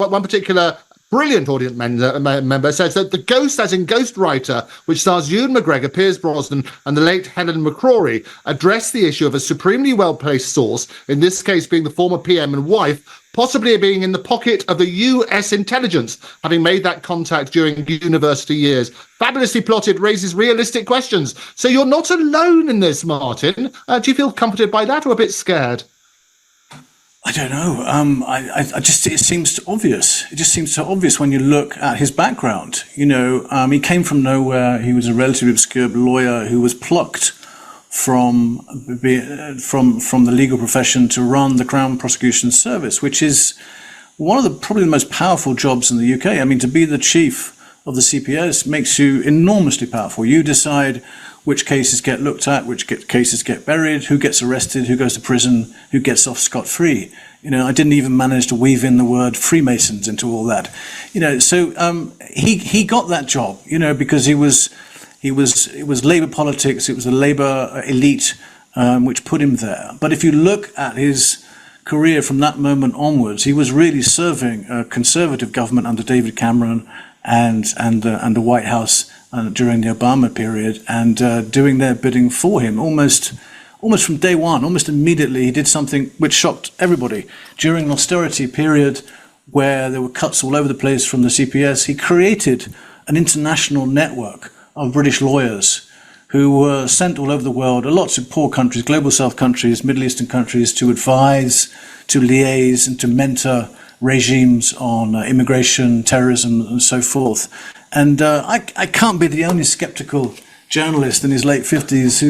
one particular brilliant audience member says that the Ghost, as in Ghostwriter, which stars Ewan McGregor, Piers Brosnan, and the late Helen McCrory, addressed the issue of a supremely well-placed source, in this case being the former PM and wife, possibly being in the pocket of the US intelligence, having made that contact during university years. Fabulously plotted, raises realistic questions. So you're not alone in this, Martin. Do you feel comforted by that or a bit scared? I don't know. I just, it seems obvious. It just seems so obvious when you look at his background. You know, he came from nowhere. He was a relatively obscure lawyer who was plucked from the legal profession to run the Crown Prosecution Service, which is one of the probably the most powerful jobs in the UK. I mean, to be the chief of the CPS makes you enormously powerful. You decide which cases get looked at, which cases get buried, who gets arrested, who goes to prison, who gets off scot-free. You know, I didn't even manage to weave in the word Freemasons into all that. You know, so he got that job, you know, because it was Labour politics, it was the Labour elite which put him there. But if you look at his career from that moment onwards, he was really serving a Conservative government under David Cameron and the White House during the Obama period, and doing their bidding for him almost from day one. Almost immediately he did something which shocked everybody. During an austerity period where there were cuts all over the place from the CPS, he created an international network of British lawyers who were sent all over the world, lots of poor countries, global south countries, Middle Eastern countries, to advise, to liaise and to mentor regimes on immigration, terrorism and so forth. And I can't be the only skeptical journalist in his late 50s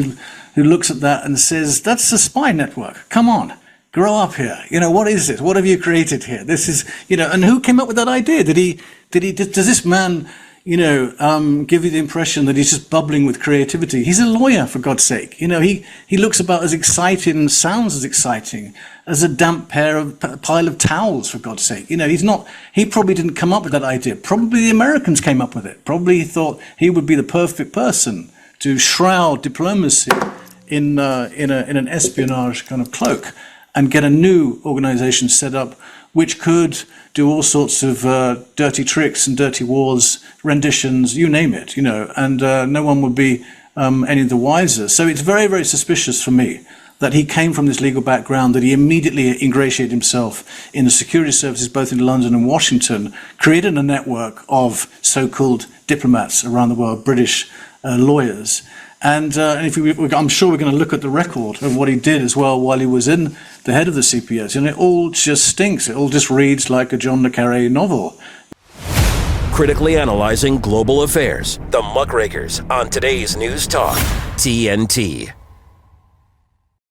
who looks at that and says, that's a spy network. Come on, grow up here. You know, what is it? What have you created here? This is, you know, and who came up with that idea? Does this man, you know, give you the impression that he's just bubbling with creativity? He's a lawyer, for God's sake. You know, he looks about as excited and sounds as exciting as a damp pile of towels, for God's sake. You know, he probably didn't come up with that idea. Probably the Americans came up with it. Probably he thought he would be the perfect person to shroud diplomacy in an espionage kind of cloak and get a new organization set up which could do all sorts of dirty tricks and dirty wars, renditions, you name it, you know, and no one would be any the wiser. So it's very, very suspicious for me that he came from this legal background, that he immediately ingratiated himself in the security services, both in London and Washington, created a network of so-called diplomats around the world, British lawyers. And I'm sure we're going to look at the record of what he did as well while he was in the head of the CPS, and it all just stinks. It all just reads like a John le Carré novel. Critically analyzing global affairs, the Muckrakers on today's News Talk, TNT.